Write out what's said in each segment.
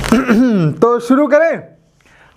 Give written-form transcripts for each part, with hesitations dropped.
तो शुरू करें।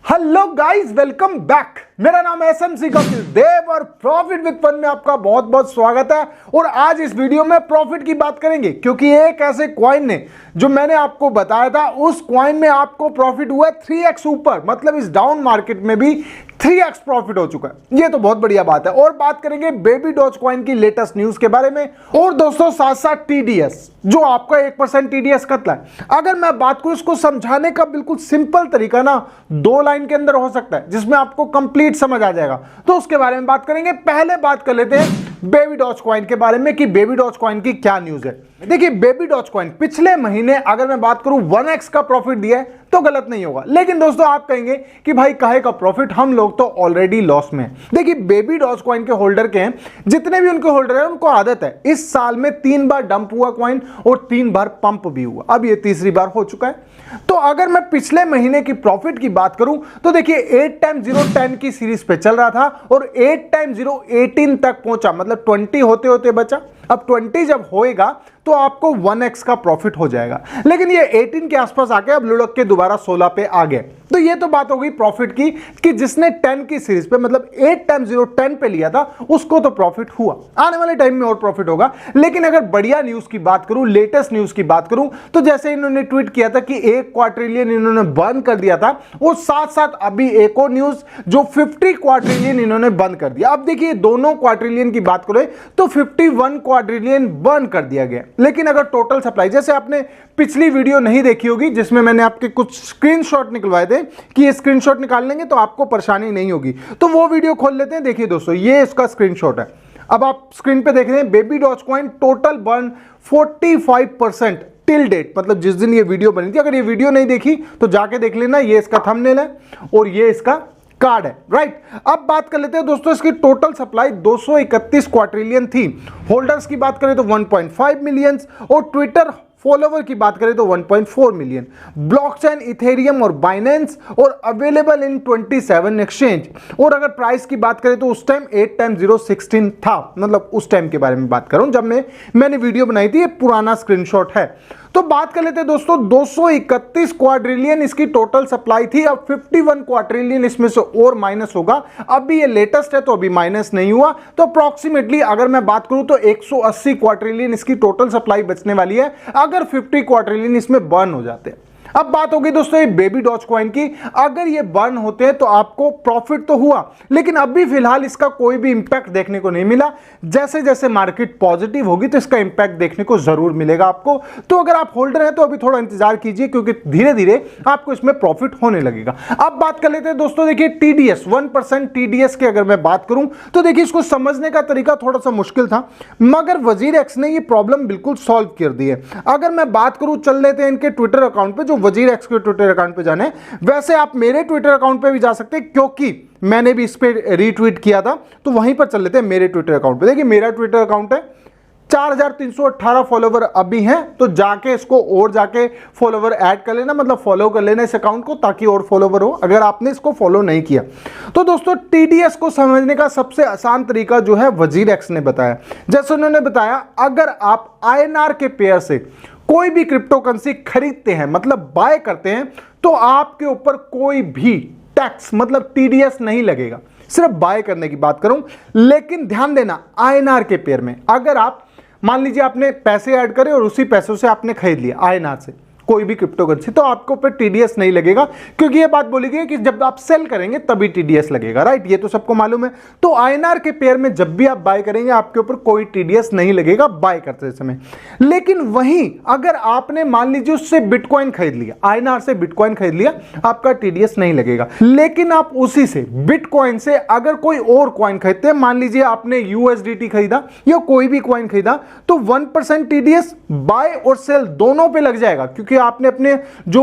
Hello guys, welcome back. मेरा नाम है एसएमसी कपिल देव और प्रॉफिट विद फन में आपका बहुत बहुत स्वागत है। और आज इस वीडियो में प्रॉफिट की बात करेंगे, क्योंकि एक ऐसे कॉइन ने जो मैंने आपको बताया था, उस कॉइन में आपको प्रॉफिट हुआ 3x ऊपर, मतलब इस डाउन मार्केट में भी 3x प्रॉफिट हो चुका है। ये तो बहुत बढ़िया बात है। और बात करेंगे बेबी डॉज कॉइन की लेटेस्ट न्यूज के बारे में, और दोस्तों साथ साथ टीडीएस, जो आपका 1% टीडीएस कतला है। अगर मैं बात करूं, इसको समझाने का बिल्कुल सिंपल तरीका ना 2 लाइन के अंदर हो सकता है, जिसमें आपको कंप्लीट समझ आ जाएगा। तो उसके बारे में बात करेंगे। पहले बात कर लेते हैं बेबी डॉज कॉइन के बारे में कि बेबी डॉज कॉइन की क्या न्यूज है। देखिए, बेबी डॉज कॉइन पिछले महीने अगर मैं बात करूं 1x का प्रॉफिट दिया है तो गलत नहीं होगा। लेकिन दोस्तों आप कहेंगे कि भाई काहे का प्रॉफिट, हम लोग तो ऑलरेडी लॉस में हैं। देखिए, बेबी डॉज कॉइन के होल्डर के हैं, जितने भी उनके होल्डर हैं, उनको आदत है इस साल में 3 बार डंप हुआ कॉइन और 3 बार पंप भी हुआ। अब ये तीसरी बार हो चुका है। तो अगर मैं पिछले महीने की प्रॉफिट की बात करूं तो देखिए 8 टाइम 0 10 की सीरीज पे चल रहा था और 8 टाइम 0 18 तक पहुंचा, मतलब 20 होते होते बचा। अब 20 जब होएगा तो आपको 1x का प्रॉफिट हो जाएगा। लेकिन ये 18 के आसपास आके अब लुढ़क के दोबारा 16 पे आ गए। तो ये तो बात हो गई प्रॉफिट की कि जिसने 10 की सीरीज पे, मतलब 8 टाइम 0 10 पे लिया था, उसको तो प्रॉफिट हुआ। आने वाले टाइम में और प्रॉफिट होगा। लेकिन अगर बढ़िया न्यूज की बात करूं, लेटेस्ट न्यूज की बात करूं, तो जैसे इन्होंने ट्वीट किया था कि 1 क्वाड्रिलियन इन्होंने बंद कर दिया था, और साथ साथ अभी एक और न्यूज जो 50 क्वाड्रिलियन इन्होंने बंद कर दिया। अब देखिए, दोनों क्वाड्रिलियन की बात करें तो 51 क्वाड्रिलियन बंद कर दिया गया। लेकिन अगर टोटल सप्लाई, जैसे आपने पिछली वीडियो नहीं देखी होगी जिसमें मैंने आपके कुछ स्क्रीनशॉट निकलवाए थे कि ये स्क्रीनशॉट निकाल लेंगे तो आपको परेशानी नहीं होगी, तो वो वीडियो खोल लेते हैं। देखिए दोस्तों, ये इसका स्क्रीनशॉट है। अब आप स्क्रीन पे देख रहे हैं Baby Doge Coin total burn 45% till date, मतलब जिस दिन ये वीडियो बनी थी। अगर ये वीडियो नहीं देखी तो जाके देख लेना। ये इसका थंबनेल है और ये इसका कार्ड है, राइट। अब बात कर लेते हैं दोस्तों, इसकी टोटल सप्लाई 231 क्वाड्रिलियन थी। होल्डर्स की बात करें तो 1.5 मिलियन, और ट्विटर फॉलोवर की बात करें तो 1.4 मिलियन। ब्लॉकचेन, इथेरियम और बाइनेंस, और अवेलेबल इन 27 एक्सचेंज। और अगर प्राइस की बात करें तो उस टाइम 8 टाइम 0 16 था, मतलब उस टाइम के बारे में बात कर रहा हूं जब मैंने वीडियो बनाई थी। ये पुराना स्क्रीनशॉट है। तो बात कर लेते हैं दोस्तों, 231 क्वाड्रिलियन इसकी टोटल सप्लाई थी। अब 51 क्वाड्रिलियन इसमें से और माइनस होगा। अभी ये लेटेस्ट है तो अभी माइनस नहीं हुआ। तो अप्रॉक्सीमेटली अगर मैं बात करूं तो 180 क्वाड्रिलियन इसकी टोटल सप्लाई बचने वाली है अगर 50 क्वाड्रिलियन इसमें बर्न हो जाते हैं। अब बात हो गई दोस्तों ये बेबी डॉज कॉइन की। अगर ये बर्न होते हैं तो आपको प्रॉफिट तो हुआ, लेकिन अभी फिलहाल इसका कोई भी इंपैक्ट देखने को नहीं मिला। जैसे जैसे मार्केट पॉजिटिव होगी तो इसका इंपैक्ट देखने को जरूर मिलेगा आपको। तो अगर आप होल्डर हैं तो अभी थोड़ा इंतजार कीजिए, क्योंकि धीरे धीरे आपको इसमें प्रॉफिट होने लगेगा। अब बात कर लेते हैं दोस्तों, देखिए टीडीएस 1% टीडीएस की अगर मैं बात करूं तो देखिए इसको समझने का तरीका थोड़ा सा मुश्किल था, मगर वजीर एक्स ने ये प्रॉब्लम बिल्कुल सॉल्व कर दी है। अगर मैं बात करूं, चल लेते हैं इनके ट्विटर अकाउंट पे, जो वजीर एक्स के ट्विटर अकाउंट पे जाने। वैसे आप मेरे ट्विटर अकाउंट पे भी जा सकते हैं, क्योंकि मैंने भी इस पे रीट्वीट किया था। तो वहीं पर चल लेते हैं मेरे ट्विटर अकाउंट पे। देखिए मेरा ट्विटर अकाउंट है, 4318 फॉलोवर अभी हैं, तो जाके इसको और जाके फॉलोवर ऐड कर लेना, मतलब फॉलो कर लेना इस अकाउंट को, ताकि और फॉलोवर हो अगर आपने इसको फॉलो नहीं किया। तो दोस्तों टीडीएस को समझने का सबसे आसान तरीका जो है वजीर एक्स ने बताया। जैसे उन्होंने बताया, अगर आप आईएनआर के पेयर से कोई भी क्रिप्टो करेंसी खरीदते हैं, मतलब बाय करते हैं, तो आपके ऊपर कोई भी टैक्स, मतलब टीडीएस नहीं लगेगा। सिर्फ बाय करने की बात करूं। लेकिन ध्यान देना, आईएनआर के पेयर में अगर आप मान लीजिए आपने पैसे ऐड करे और उसी पैसों से आपने खरीद लिया आईएनआर से कोई भी क्रिप्टो करेंसी, तो आपको ऊपर टीडीएस नहीं लगेगा, क्योंकि ये बात बोली गई कि जब आप सेल करेंगे तभी टीडीएस लगेगा, राइट। ये तो सबको मालूम है। तो आईएनआर के पेयर में जब भी आप बाय करेंगे आपके ऊपर कोई टीडीएस नहीं लगेगा बाय करते समय। लेकिन वहीं अगर आपने मान लीजिए उससे बिटकॉइन खरीद लिया, आईएनआर से बिटकॉइन खरीद लिया, आपका टीडीएस नहीं लगेगा। लेकिन आप उसी से बिटकॉइन से अगर कोई और कॉइन खरीदते हैं, मान लीजिए आपने यूएसडीटी खरीदा या कोई भी कॉइन खरीदा, तो 1% टीडीएस बाय और सेल दोनों पे लग जाएगा, क्योंकि आपने अपने जो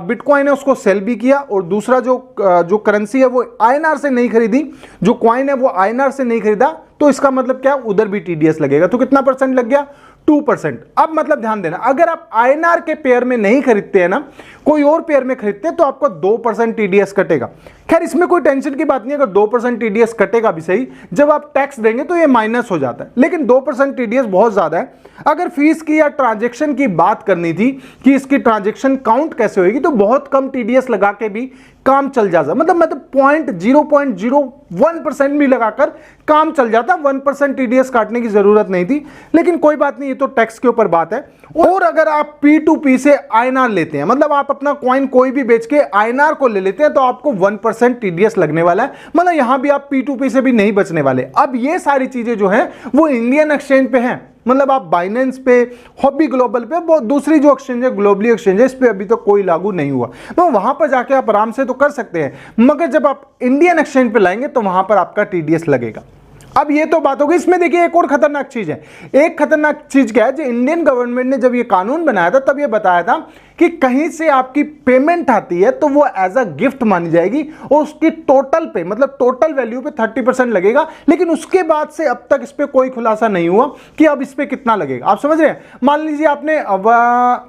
बिटकॉइन है उसको सेल भी किया, और दूसरा जो करेंसी है वो आईएनआर से नहीं खरीदी, जो कॉइन है वो आईएनआर से नहीं खरीदा, तो इसका मतलब क्या, उधर भी टीडीएस लगेगा। तो कितना परसेंट लग गया, 2%। अब मतलब ध्यान देना, अगर आप आईएनआर के पेयर में नहीं खरीदते हैं ना, कोई और पेयर में खरीदते हैं तो आपको 2% टीडीएस कटेगा। खैर इसमें कोई टेंशन की बात नहीं, अगर 2% टीडीएस कटेगा भी सही, जब आप टैक्स देंगे तो ये माइनस हो जाता है, लेकिन 2% टीडीएस बहुत ज्यादा है। अगर फीस की या ट्रांजैक्शन की बात करनी थी कि इसकी ट्रांजैक्शन काउंट कैसे होगी, तो बहुत कम टीडीएस लगा के भी काम चल जाता, मतलब 0.01% भी लगाकर काम चल जाता, 1% टीडीएस काटने की जरूरत नहीं थी। लेकिन कोई बात नहीं, ये तो टैक्स के ऊपर बात है। और अगर आप P2P से आईएनआर लेते हैं, मतलब आप अपना कॉइन कोई भी बेच के आईएनआर को ले लेते हैं, तो आपको 1% टीडीएस लगने वाला है, मतलब यहां भी आप P2P से भी नहीं बचने वाले। अब ये सारी चीजें जो है वो इंडियन एक्सचेंज पे हैं, मतलब आप बाइनेंस पे, हॉबी ग्लोबल पे, बहुत दूसरी जो एक्सचेंज है, ग्लोबली एक्सचेंज है, इस पे अभी तो कोई लागू नहीं हुआ, तो वहां पर जाके आप आराम से तो कर सकते हैं, मगर जब आप इंडियन एक्सचेंज पे लाएंगे तो वहां पर आपका टीडीएस लगेगा। अब ये तो बात होगी। इसमें देखिए एक और खतरनाक चीज है। एक खतरनाक चीज क्या है, जो इंडियन गवर्नमेंट ने जब ये कानून बनाया था तब ये बताया था कि कहीं से आपकी पेमेंट आती है तो वो एज अ गिफ्ट मानी जाएगी और उसकी टोटल पे, मतलब टोटल वैल्यू पे 30% लगेगा। लेकिन उसके बाद से अब तक इस पे कोई खुलासा नहीं हुआ कि अब इस पे कितना लगेगा। आप समझ रहे हैं, मान लीजिए आपने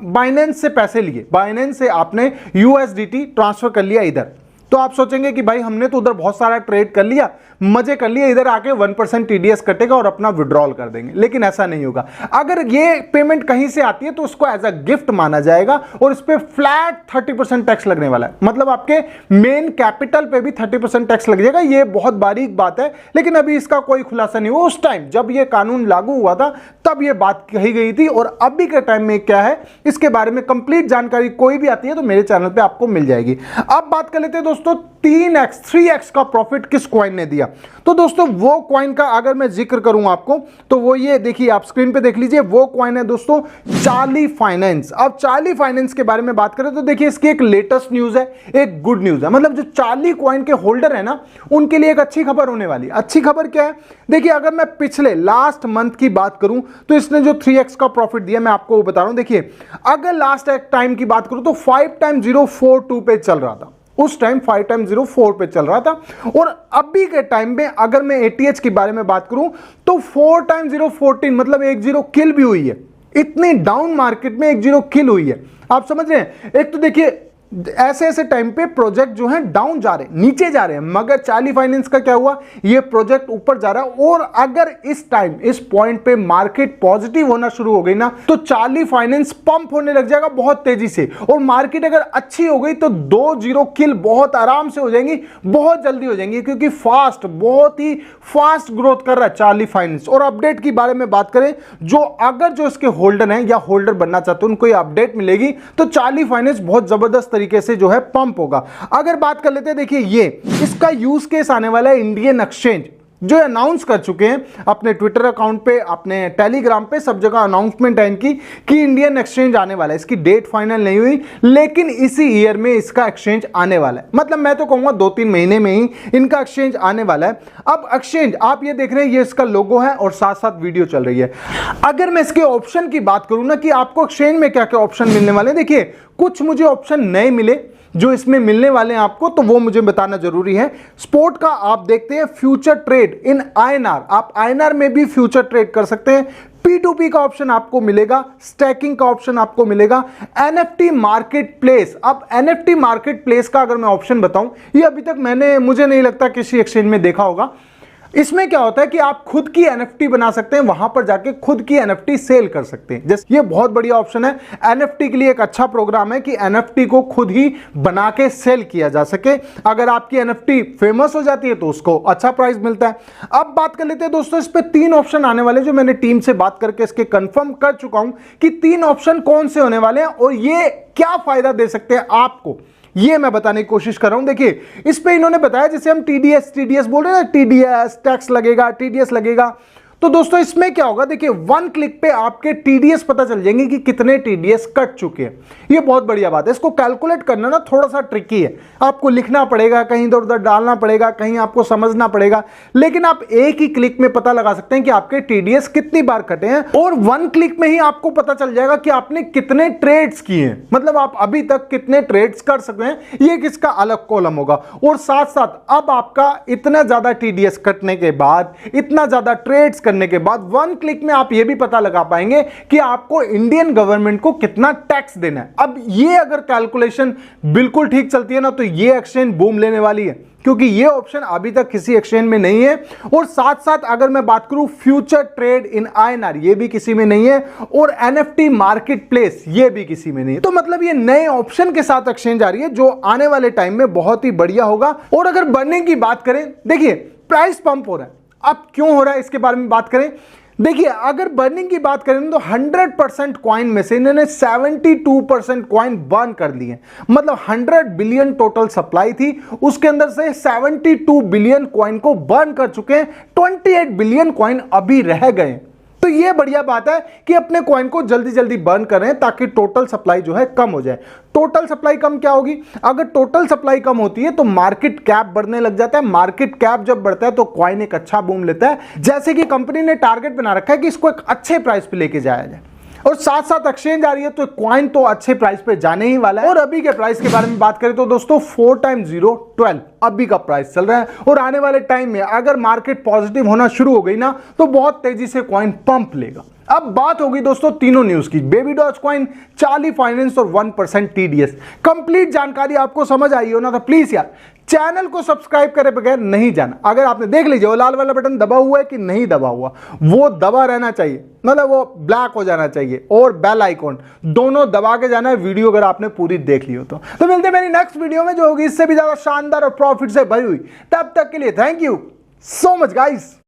बाइनेंस से पैसे लिए, बाइनेंस से आपने USDT ट्रांसफर कर लिया इधर, तो आप सोचेंगे कि भाई हमने तो उधर बहुत सारा ट्रेड कर लिया, मजे कर लिए, इधर आके 1% टीडीएस कटेगा और अपना विड्रॉल कर देंगे। लेकिन ऐसा नहीं होगा। अगर ये पेमेंट कहीं से आती है तो उसको एज अ गिफ्ट माना जाएगा और इस पे फ्लैट 30% टैक्स लगने वाला है, मतलब आपके मेन कैपिटल पे भी 30% टैक्स लग जाएगा। ये बहुत बारीक बात है, लेकिन अभी इसका कोई खुलासा नहीं हुआ। उस टाइम जब ये कानून लागू हुआ था तब ये बात कही गई थी, और अभी के टाइम में क्या है इसके बारे में कंप्लीट जानकारी कोई भी आती है तो मेरे चैनल पे आपको मिल जाएगी। अब बात कर लेते हैं दोस्तों 3x का प्रॉफिट किस कॉइन ने दिया। तो दोस्तों वो कॉइन का अगर मैं जिक्र करूं आपको तो वो ये देखिए, आप स्क्रीन पे देख लीजिए, वो कॉइन है दोस्तों चार्ली फाइनेंस। अब चार्ली फाइनेंस के बारे में बात करें तो देखिए इसकी एक लेटेस्ट न्यूज है, एक गुड न्यूज है, मतलब जो चार्ली कॉइन के होल्डर है ना उनके लिए एक अच्छी खबर होने वाली है। अच्छी खबर क्या है, देखिए अगर मैं पिछले लास्ट मंथ की बात करूं तो इसने जो 3x का प्रॉफिट दिया मैं आपको बता रहा हूं। देखिए अगर लास्ट टाइम की बात करूं तो 5x042 पे चल रहा था, उस टाइम 5x04 पे चल रहा था। और अभी के टाइम में अगर मैं ATH के बारे में बात करूं तो 4x014, मतलब 10 किल भी हुई है। इतनी डाउन मार्केट में 10 किल हुई है, आप समझ रहे हैं। एक तो देखिए ऐसे ऐसे टाइम पे प्रोजेक्ट जो है डाउन जा रहे हैं, नीचे जा रहे हैं, मगर चार्ली फाइनेंस का क्या हुआ, ये प्रोजेक्ट ऊपर जा रहा है। और अगर इस टाइम इस पॉइंट पे मार्केट पॉजिटिव होना शुरू हो गई ना तो चार्ली फाइनेंस पंप होने लग जाएगा बहुत तेजी से, और मार्केट अगर अच्छी हो गई तो 2-0 किल बहुत आराम से हो जाएंगी, बहुत जल्दी हो जाएंगी, क्योंकि बहुत ही फास्ट ग्रोथ कर रहा है चार्ली फाइनेंस। और अपडेट की बारे में बात करें, जो इसके होल्डर हैं या होल्डर बनना चाहते हैं उनको ये अपडेट मिलेगी, तो चार्ली फाइनेंस बहुत जबरदस्त तरीके से जो है पंप होगा। अगर बात कर लेते हैं, देखिए ये इसका यूज केस आने वाला है इंडियन एक्सचेंज, जो अनाउंस कर चुके हैं अपने ट्विटर अकाउंट पे, अपने टेलीग्राम पे, सब जगह अनाउंसमेंट है इनकी कि इंडियन एक्सचेंज आने वाला है। इसकी डेट फाइनल नहीं हुई, लेकिन इसी ईयर में इसका एक्सचेंज आने वाला है, मतलब मैं तो कहूंगा 2-3 महीने में ही इनका एक्सचेंज आने वाला है। अब एक्सचेंज आप ये देख रहे हैं, ये इसका लोगो है और साथ साथ वीडियो चल रही है। अगर मैं इसके ऑप्शन की बात करूं ना कि आपको एक्सचेंज में क्या क्या ऑप्शन मिलने वाले हैं, देखिए कुछ मुझे ऑप्शन नए मिले जो इसमें मिलने वाले हैं आपको, तो वो मुझे बताना जरूरी है। स्पोर्ट का आप देखते हैं, फ्यूचर ट्रेड इन आईएनआर, आप आईएनआर में भी फ्यूचर ट्रेड कर सकते हैं। P2P का ऑप्शन आपको मिलेगा, स्टैकिंग का ऑप्शन आपको मिलेगा, NFT मार्केट प्लेस। अब NFT मार्केट प्लेस का अगर मैं ऑप्शन बताऊं, ये अभी तक मुझे नहीं लगता किसी एक्सचेंज में देखा होगा। इसमें क्या होता है कि आप खुद की NFT बना सकते हैं, वहां पर जाके खुद की NFT सेल कर सकते हैं। जैसे ये बहुत बढ़िया ऑप्शन है, NFT के लिए एक अच्छा प्रोग्राम है कि NFT को खुद ही बना के सेल किया जा सके। अगर आपकी NFT फेमस हो जाती है तो उसको अच्छा प्राइस मिलता है। अब बात कर लेते हैं दोस्तों, इस पे 3 ऑप्शन आने वाले, जो मैंने टीम से बात करके इसके कंफर्म कर चुका हूं कि 3 ऑप्शन कौन से होने वाले हैं और ये क्या फायदा दे सकते हैं आपको, ये मैं बताने की कोशिश कर रहा हूं। देखिए इस पे इन्होंने बताया, जैसे हम TDS बोल रहे हैं ना, TDS टैक्स लगेगा, TDS लगेगा, तो दोस्तों इसमें क्या होगा, देखिए 1 क्लिक पे आपके TDS पता चल जाएंगे कि कितने TDS कट चुके हैं। ये बहुत बढ़िया बात है। इसको कैलकुलेट करना ना थोड़ा सा ट्रिकी है, आपको लिखना पड़ेगा, कहीं इधर उधर डालना पड़ेगा, कहीं आपको समझना पड़ेगा, लेकिन आप एक ही क्लिक में पता लगा सकते हैं कि आपके TDS कितनी बार कटे हैं, और 1 क्लिक में ही आपको पता चल जाएगा कि आपने कितने ट्रेड्स किए हैं, मतलब आप अभी तक कितने ट्रेड्स कर सकते हैं, ये किसका अलग कॉलम होगा। और साथ साथ अब आपका इतना ज्यादा TDS कटने के बाद, इतना ज्यादा ट्रेड्स करने के बाद 1 क्लिक में आप ये भी पता लगा पाएंगे कि आपको इंडियन गवर्नमेंट को कितना टैक्स देना है। अब ये अगर कैलकुलेशन बिल्कुल ठीक चलती है ना, तो ये एक्सचेंज बूम लेने वाली है, क्योंकि ये ऑप्शन अभी तक किसी एक्सचेंज में नहीं है। और साथ साथ अगर मैं बात करूं फ्यूचर ट्रेड इन INR, ये भी किसी में नहीं है, और NFT मार्केट प्लेस ये भी किसी में नहीं है। तो मतलब ये नए ऑप्शन के साथ एक्सचेंज आ रही है, जो आने वाले टाइम में बहुत ही बढ़िया होगा। और अगर बर्निंग की बात करें, देखिए प्राइस पंप हो रहा है। अब क्यों हो रहा है इसके बारे में बात करें। देखिए अगर बर्निंग की बात करें तो 100% कॉइन में से इन्होंने 72% कॉइन बर्न कर लिए। मतलब 100 बिलियन टोटल सप्लाई थी, उसके अंदर से 72 बिलियन कॉइन को बर्न कर चुके हैं। 28 बिलियन कॉइन अभी रह गए। तो ये बढ़िया बात है कि अपने कॉइन को जल्दी जल्दी बर्न कर रहे हैं, ताकि टोटल सप्लाई जो है कम हो जाए। टोटल सप्लाई कम क्या होगी, अगर टोटल सप्लाई कम होती है तो मार्केट कैप बढ़ने लग जाता है। मार्केट कैप जब बढ़ता है तो कॉइन एक अच्छा बूम लेता है। जैसे कि कंपनी ने टारगेट बना रखा है कि इसको एक अच्छे प्राइस पे लेके जाया जाए, और साथ साथ एक्सचेंज आ रही है, तो कॉइन तो अच्छे प्राइस पे जाने ही वाला है। और अभी के प्राइस के बारे में बात करें तो दोस्तों 4 × 0 12 अभी का प्राइस चल रहा है। और आने वाले टाइम में अगर मार्केट पॉजिटिव होना शुरू हो गई ना, तो बहुत तेजी से कॉइन पंप लेगा। अब बात होगी दोस्तों तीनों न्यूज की, Baby Doge Coin, Charlie Finance और 1% TDS। कंप्लीट जानकारी आपको समझ आई हो ना, तो प्लीज यार चैनल को सब्सक्राइब करे बगैर नहीं जाना। अगर आपने देख लीजिए वो लाल वाला बटन दबा हुआ है कि नहीं दबा हुआ, वो दबा रहना चाहिए, मतलब वो ब्लैक हो जाना चाहिए, और बेल आइकॉन दोनों दबा के जाना है वीडियो अगर आपने पूरी देख ली हो तो। मिलते हैं मेरी नेक्स्ट वीडियो में, जो होगी इससे भी ज्यादा शानदार और प्रॉफिट से भरी हुई। तब तक के लिए thank you so much guys.